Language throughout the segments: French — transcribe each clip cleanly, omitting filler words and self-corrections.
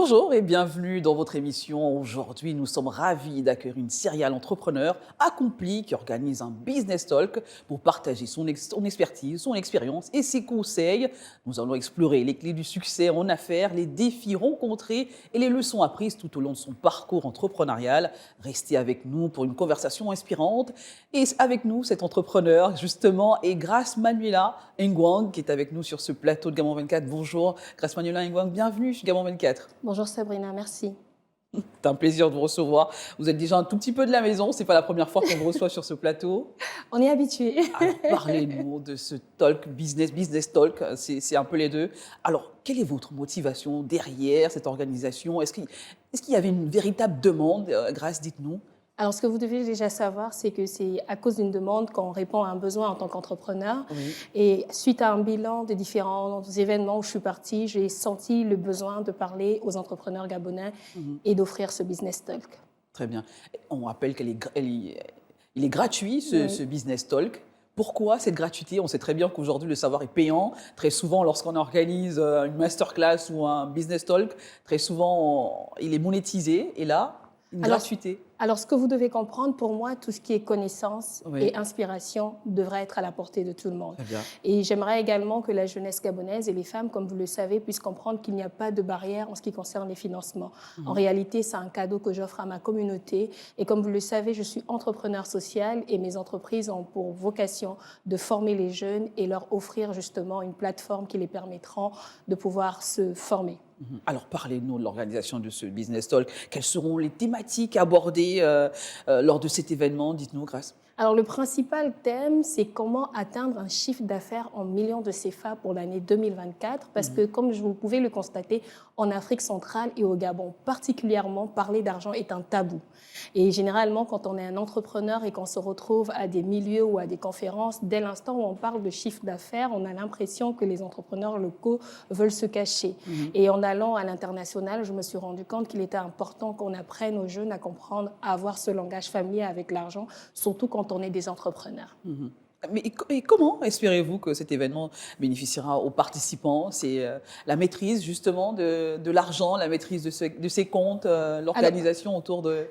Bonjour et bienvenue dans votre émission. Aujourd'hui, nous sommes ravis d'accueillir une serial entrepreneur accomplie qui organise un business talk pour partager son expertise, son expérience et ses conseils. Nous allons explorer les clés du succès en affaires, les défis rencontrés et les leçons apprises tout au long de son parcours entrepreneurial. Restez avec nous pour une conversation inspirante. Et avec nous, cet entrepreneur, justement, est Grace Manuela Ngwang qui est avec nous sur ce plateau de Gamon 24. Bonjour, Grace Manuela Ngwang, bienvenue chez Gamon 24. Bonjour Sabrina, merci. C'est un plaisir de vous recevoir. Vous êtes déjà un tout petit peu de la maison, c'est pas la première fois qu'on vous reçoit sur ce plateau. On est habitué. Alors, parlez-nous de ce talk business talk, c'est un peu les deux. Alors, quelle est votre motivation derrière cette organisation? Est-ce qu'il y avait une véritable demande? Grace, dites-nous. Alors, ce que vous devez déjà savoir, c'est que c'est à cause d'une demande qu'on répond à un besoin en tant qu'entrepreneur. Oui. Et suite à un bilan des différents événements où je suis partie, j'ai senti le besoin de parler aux entrepreneurs gabonais et d'offrir ce business talk. Très bien. On rappelle qu'il est gratuit, ce business talk. Pourquoi cette gratuité? On sait très bien qu'aujourd'hui, le savoir est payant. Très souvent, lorsqu'on organise une masterclass ou un business talk, très souvent, il est monétisé. Et là, une gratuité. Alors, ce que vous devez comprendre, pour moi, tout ce qui est connaissance Oui. et inspiration devrait être à la portée de tout le monde. Très bien. Et j'aimerais également que la jeunesse gabonaise et les femmes, comme vous le savez, puissent comprendre qu'il n'y a pas de barrière en ce qui concerne les financements. En réalité, c'est un cadeau que j'offre à ma communauté. Et comme vous le savez, je suis entrepreneur social et mes entreprises ont pour vocation de former les jeunes et leur offrir justement une plateforme qui les permettra de pouvoir se former. Alors, parlez-nous de l'organisation de ce business talk. Quelles seront les thématiques abordées lors de cet événement? Dites-nous, Grace. Alors, le principal thème, c'est comment atteindre un chiffre d'affaires en millions de CFA pour l'année 2024. Parce que, comme vous pouvez le constater, en Afrique centrale et au Gabon, particulièrement, parler d'argent est un tabou. Et généralement, quand on est un entrepreneur et qu'on se retrouve à des milieux ou à des conférences, dès l'instant où on parle de chiffre d'affaires, on a l'impression que les entrepreneurs locaux veulent se cacher. Et en allant à l'international, je me suis rendu compte qu'il était important qu'on apprenne aux jeunes à comprendre, à avoir ce langage familier avec l'argent, surtout quand on est des entrepreneurs. Mais et comment espérez-vous que cet événement bénéficiera aux participants? C'est la maîtrise justement de l'argent, la maîtrise de ses comptes, l'organisation autour de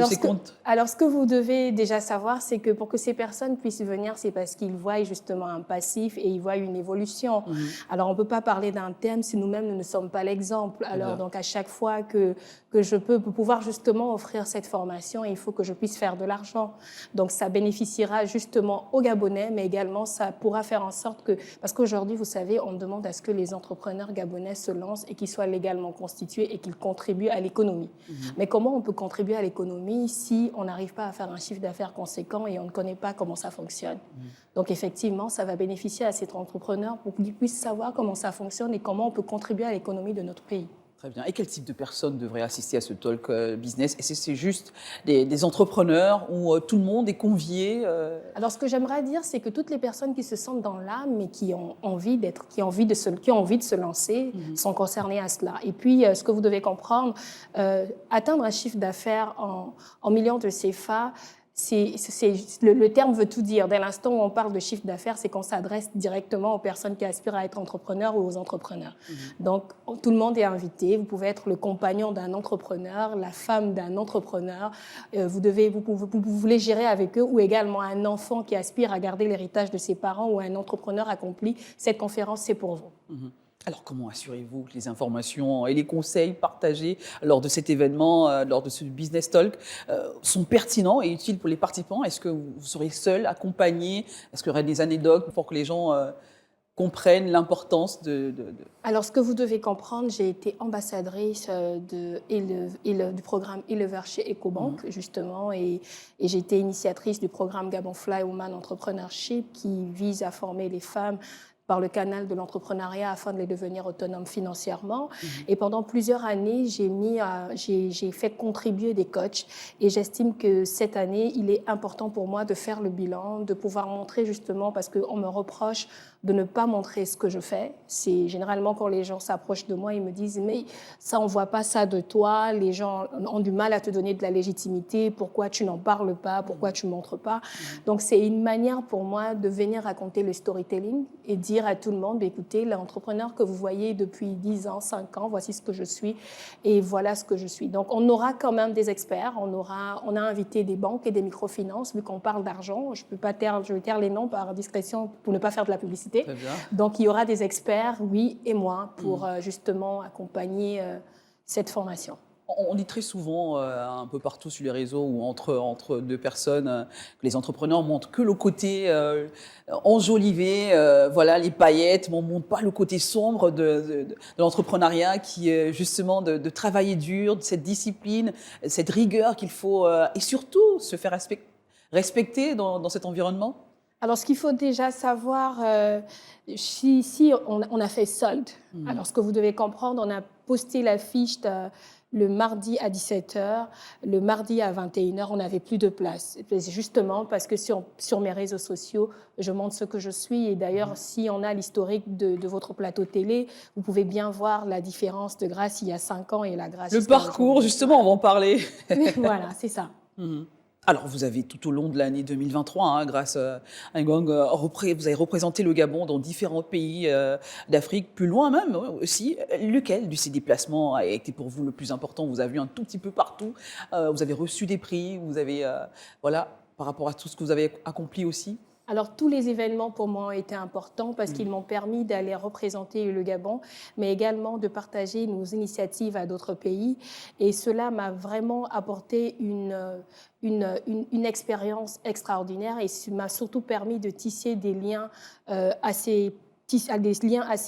ces comptes. Alors, ce que vous devez déjà savoir, c'est que pour que ces personnes puissent venir, c'est parce qu'ils voient justement un passif et ils voient une évolution. Alors, on ne peut pas parler d'un thème si nous-mêmes nous ne sommes pas l'exemple. Alors, donc, à chaque fois que je peux, pour pouvoir justement offrir cette formation, il faut que je puisse faire de l'argent. Donc, ça bénéficiera justement aux Gabonais, mais également, ça pourra faire en sorte que... Parce qu'aujourd'hui, vous savez, on demande à ce que les entrepreneurs gabonais se lancent et qu'ils soient légalement constitués et qu'ils contribuent à l'économie. Mais comment on peut contribuer à l'économie si on n'arrive pas à faire un chiffre d'affaires conséquent et on ne connaît pas comment ça fonctionne? Donc effectivement, ça va bénéficier à cet entrepreneur pour qu'il puisse savoir comment ça fonctionne et comment on peut contribuer à l'économie de notre pays. Très bien. Et quel type de personnes devraient assister à ce talk business? Est-ce que c'est juste des entrepreneurs ou tout le monde est convié? Alors, ce que j'aimerais dire, c'est que toutes les personnes qui se sentent dans l'âme et qui ont envie qui ont envie de se lancer sont concernées à cela. Et puis, ce que vous devez comprendre, atteindre un chiffre d'affaires en millions de CFA, le terme veut tout dire. Dès l'instant où on parle de chiffre d'affaires, c'est qu'on s'adresse directement aux personnes qui aspirent à être entrepreneurs ou aux entrepreneurs. Donc, tout le monde est invité. Vous pouvez être le compagnon d'un entrepreneur, la femme d'un entrepreneur. Vous voulez gérer avec eux, ou également un enfant qui aspire à garder l'héritage de ses parents ou un entrepreneur accompli. Cette conférence, c'est pour vous. Alors, comment assurez-vous que les informations et les conseils partagés lors de cet événement, lors de ce business talk, sont pertinents et utiles pour les participants? Est-ce que vous serez seul, accompagné? Est-ce qu'il y aurait des anecdotes pour que les gens comprennent l'importance Alors, ce que vous devez comprendre, j'ai été ambassadrice du programme Elever chez EcoBank, justement, et j'ai été initiatrice du programme Gabon Fly Woman Entrepreneurship qui vise à former les femmes par le canal de l'entrepreneuriat afin de les devenir autonomes financièrement. Et pendant plusieurs années, j'ai fait contribuer des coachs et j'estime que cette année, il est important pour moi de faire le bilan, de pouvoir montrer justement, parce qu'on me reproche de ne pas montrer ce que je fais. C'est généralement quand les gens s'approchent de moi, ils me disent « mais ça, on ne voit pas ça de toi, les gens ont du mal à te donner de la légitimité, pourquoi tu n'en parles pas, pourquoi tu ne montres pas ?» Donc c'est une manière pour moi de venir raconter le storytelling et dire dire à tout le monde, écoutez, l'entrepreneur que vous voyez depuis 10 ans, 5 ans, voici ce que je suis et voilà ce que je suis. Donc, on aura quand même des experts. On a invité des banques et des microfinances, vu qu'on parle d'argent. Je vais taire les noms par discrétion pour ne pas faire de la publicité. Très bien. Donc, il y aura des experts, oui et moi, pour justement accompagner cette formation. On dit très souvent, un peu partout sur les réseaux ou entre deux personnes, que les entrepreneurs montrent que le côté enjolivé, voilà, les paillettes, mais on ne montre pas le côté sombre de l'entrepreneuriat qui est justement de travailler dur, de cette discipline, cette rigueur qu'il faut, et surtout se faire respecter dans cet environnement. Alors, ce qu'il faut déjà savoir, si on a fait solde, alors ce que vous devez comprendre, on a posté la fiche le mardi à 17h, le mardi à 21h, on n'avait plus de place. C'est justement parce que sur mes réseaux sociaux, je montre ce que je suis. Et d'ailleurs, si on a l'historique de votre plateau télé, vous pouvez bien voir la différence de Grace il y a 5 ans et la Grace. Le parcours, justement, on va en parler. Voilà, c'est ça. Alors, vous avez tout au long de l'année 2023, grâce à Ngong, vous avez représenté le Gabon dans différents pays d'Afrique, plus loin même aussi. Lequel de ces déplacements a été pour vous le plus important? Vous avez vu un tout petit peu partout, vous avez reçu des prix, vous avez, voilà, par rapport à tout ce que vous avez accompli aussi. Alors, tous les événements pour moi ont été importants parce qu'ils m'ont permis d'aller représenter le Gabon, mais également de partager nos initiatives à d'autres pays. Et cela m'a vraiment apporté une expérience extraordinaire et m'a surtout permis de tisser des liens assez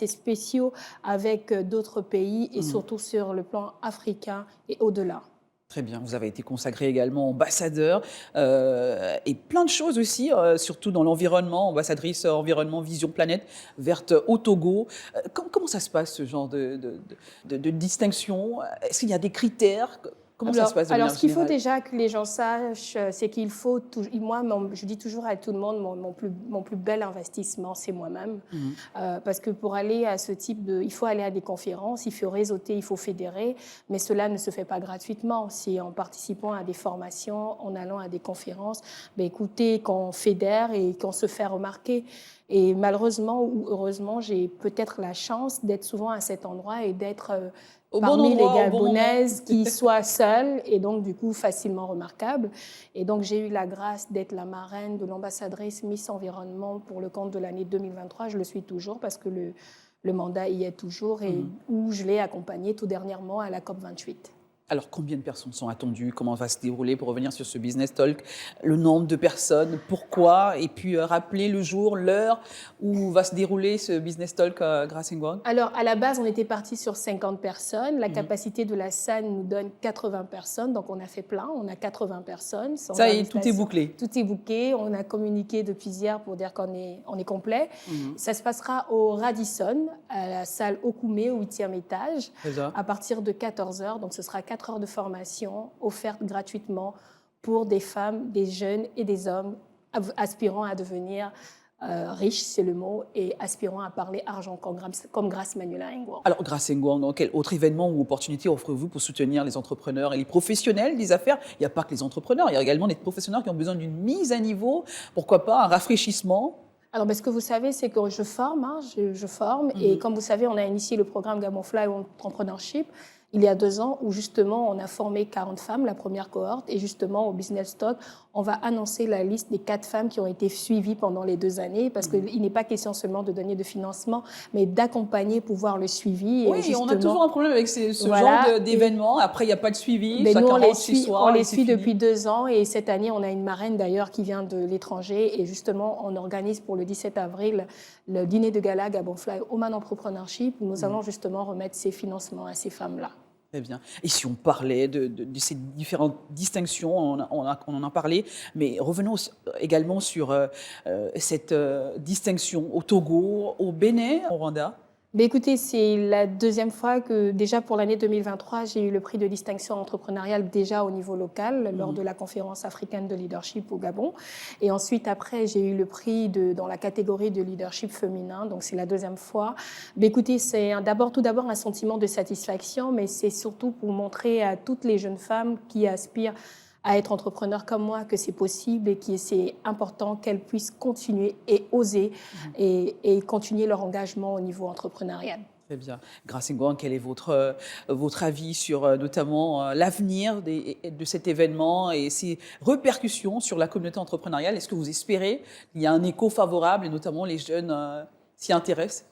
spéciaux avec d'autres pays et surtout sur le plan africain et au-delà. Très bien, vous avez été consacré également ambassadeur et plein de choses aussi, surtout dans l'environnement, ambassadrice environnement Vision Planète Verte au Togo. Comment ça se passe ce genre de distinction? Est-ce qu'il y a des critères? Comment ça se passe de manière Alors, ce qu'il faut générale? déjà que les gens sachent, c'est qu'il faut... je dis toujours à tout le monde, mon plus bel investissement, c'est moi-même. Parce que pour aller à ce type il faut aller à des conférences, il faut réseauter, il faut fédérer, mais cela ne se fait pas gratuitement. C'est en participant à des formations, en allant à des conférences, écoutez, qu'on fédère et qu'on se fait remarquer. Et malheureusement ou heureusement, j'ai peut-être la chance d'être souvent à cet endroit et d'être... parmi les Gabonaises qui soient seules et donc du coup facilement remarquables. Et donc j'ai eu la grâce d'être la marraine de l'ambassadrice Miss Environnement pour le compte de l'année 2023. Je le suis toujours parce que le mandat y est toujours et où je l'ai accompagnée tout dernièrement à la COP28. Alors, combien de personnes sont attendues? Comment va se dérouler, pour revenir sur ce Business Talk? Le nombre de personnes, pourquoi? Et puis, rappeler le jour, l'heure où va se dérouler ce Business Talk Grace Ngong. Alors, à la base, on était parti sur 50 personnes. La capacité de la salle nous donne 80 personnes. Donc, on a fait plein. On a 80 personnes. Ça y est, tout est bouclé. Tout est bouclé. On a communiqué depuis hier pour dire qu'on est complet. Ça se passera au Radisson, à la salle Okume, au 8e étage, à partir de 14h. Donc, ce sera 4 heures de formation offertes gratuitement pour des femmes, des jeunes et des hommes aspirant à devenir riches, c'est le mot, et aspirant à parler argent comme Grace Manuela Ngong. Alors, Grace Ngong, quel autre événement ou opportunité offrez-vous pour soutenir les entrepreneurs et les professionnels des affaires? Il n'y a pas que les entrepreneurs, il y a également des professionnels qui ont besoin d'une mise à niveau, pourquoi pas un rafraîchissement? Alors, ce que vous savez, c'est que je forme, je forme. Et comme vous savez, on a initié le programme Gabon Fly Entrepreneurship il y a 2 ans où justement on a formé 40 femmes, la première cohorte, et justement au Business Talk, on va annoncer la liste des 4 femmes qui ont été suivies pendant les 2 années, parce qu'il n'est pas question seulement de donner de financement, mais d'accompagner pour voir le suivi. Oui, on a toujours un problème avec ce genre d'événements. Après, il n'y a pas de suivi. Mais nous, on les suit depuis 2 ans, et cette année, on a une marraine d'ailleurs qui vient de l'étranger, et justement, on organise pour le 17 avril le dîner de gala Gabon Fly Women Entrepreneurship, où nous allons justement remettre ces financements à ces femmes-là. Très bien. Et si on parlait de ces différentes distinctions, on en a parlé, mais revenons également sur cette distinction au Togo, au Bénin, au Rwanda. Écoutez, c'est la 2e fois que, déjà pour l'année 2023, j'ai eu le prix de distinction entrepreneuriale déjà au niveau local, lors de la conférence africaine de leadership au Gabon. Et ensuite, après, j'ai eu le prix dans la catégorie de leadership féminin, donc c'est la 2e fois. Écoutez, c'est tout d'abord un sentiment de satisfaction, mais c'est surtout pour montrer à toutes les jeunes femmes qui aspirent à être entrepreneur comme moi que c'est possible et que c'est important qu'elles puissent continuer et oser et continuer leur engagement au niveau entrepreneurial. Très bien. Grace Ngouan, quel est votre avis sur notamment l'avenir de cet événement et ses répercussions sur la communauté entrepreneuriale? Est-ce que vous espérez qu'il y a un écho favorable et notamment les jeunes s'y intéressent?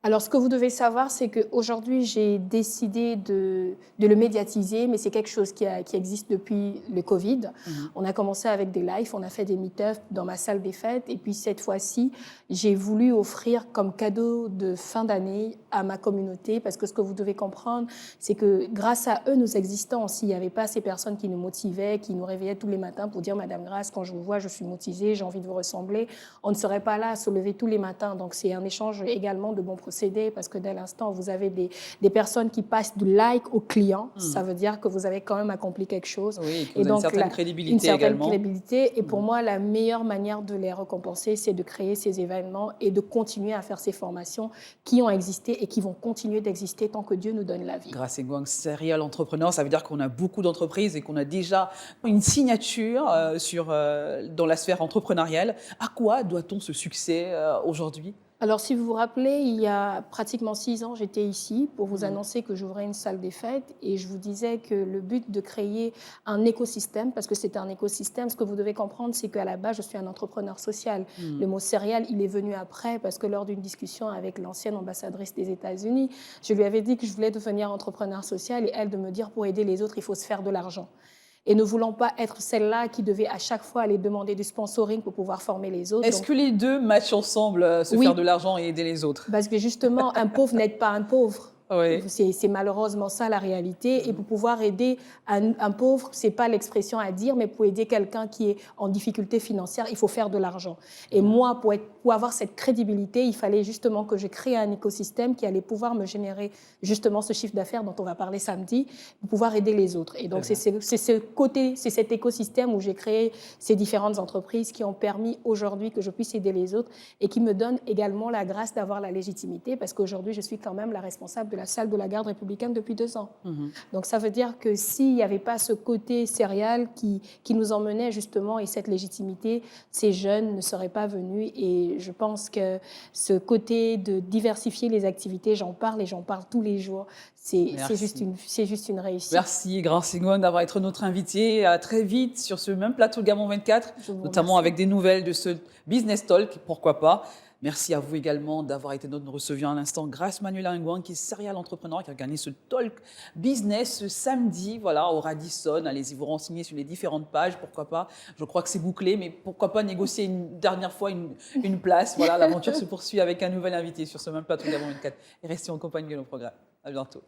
Alors, ce que vous devez savoir, c'est qu'aujourd'hui, j'ai décidé de le médiatiser, mais c'est quelque chose qui existe depuis le Covid. On a commencé avec des lives, on a fait des meet-ups dans ma salle des fêtes. Et puis, cette fois-ci, j'ai voulu offrir comme cadeau de fin d'année à ma communauté, parce que ce que vous devez comprendre, c'est que grâce à eux, nous existons. S'il n'y avait pas ces personnes qui nous motivaient, qui nous réveillaient tous les matins pour dire « Madame Grace, quand je vous vois, je suis motivée, j'ai envie de vous ressembler », on ne serait pas là à se lever tous les matins. Donc, c'est un échange également de bons procédés, parce que dès l'instant, vous avez des personnes qui passent du like au client. Ça veut dire que vous avez quand même accompli quelque chose. Oui, et donc, une certaine crédibilité une certaine également. Crédibilité. Et pour moi, la meilleure manière de les récompenser, c'est de créer ces événements et de continuer à faire ces formations qui ont existé et qui vont continuer d'exister tant que Dieu nous donne la vie. Grace Ngouan, serial entrepreneur, ça veut dire qu'on a beaucoup d'entreprises et qu'on a déjà une signature dans la sphère entrepreneuriale. À quoi doit-on ce succès aujourd'hui? Alors, si vous vous rappelez, il y a pratiquement 6 ans, j'étais ici pour vous annoncer que j'ouvrais une salle des fêtes et je vous disais que le but de créer un écosystème, parce que c'est un écosystème, ce que vous devez comprendre, c'est qu'à la base, je suis un entrepreneur social. Le mot serial, il est venu après parce que lors d'une discussion avec l'ancienne ambassadrice des États-Unis, je lui avais dit que je voulais devenir entrepreneur social et elle de me dire pour aider les autres, il faut se faire de l'argent. Et ne voulant pas être celle-là qui devait à chaque fois aller demander du sponsoring pour pouvoir former les autres. Est-ce que les deux matchent ensemble, se faire de l'argent et aider les autres? Parce que justement, un pauvre n'aide pas un pauvre. Oui. C'est malheureusement ça la réalité. Et pour pouvoir aider un pauvre, ce n'est pas l'expression à dire, mais pour aider quelqu'un qui est en difficulté financière, il faut faire de l'argent. Et moi, pour avoir cette crédibilité, il fallait justement que je crée un écosystème qui allait pouvoir me générer justement ce chiffre d'affaires dont on va parler samedi, pour pouvoir aider les autres. Et donc, c'est cet écosystème où j'ai créé ces différentes entreprises qui ont permis aujourd'hui que je puisse aider les autres et qui me donnent également la grâce d'avoir la légitimité, parce qu'aujourd'hui, je suis quand même la responsable de la salle de la garde républicaine depuis 2 ans. Donc ça veut dire que s'il n'y avait pas ce côté serial qui nous emmenait justement et cette légitimité, ces jeunes ne seraient pas venus. Et je pense que ce côté de diversifier les activités, j'en parle et j'en parle tous les jours, c'est juste une réussite. Merci Grace Ngouan d'avoir été notre invitée. À très vite sur ce même plateau Gamon 24, notamment avec des nouvelles de ce Business Talk, pourquoi pas. Merci à vous également d'avoir été notre receveur à l'instant. Grace Manuela Ngouan, qui est serial entrepreneur, qui a gagné ce Talk Business ce samedi, voilà, au Radisson. Allez-y vous renseigner sur les différentes pages, pourquoi pas. Je crois que c'est bouclé, mais pourquoi pas négocier une dernière fois une place. Voilà, l'aventure se poursuit avec un nouvel invité sur ce même plateau Gamon 24. Et restez en compagnie de nos programmes. À bientôt.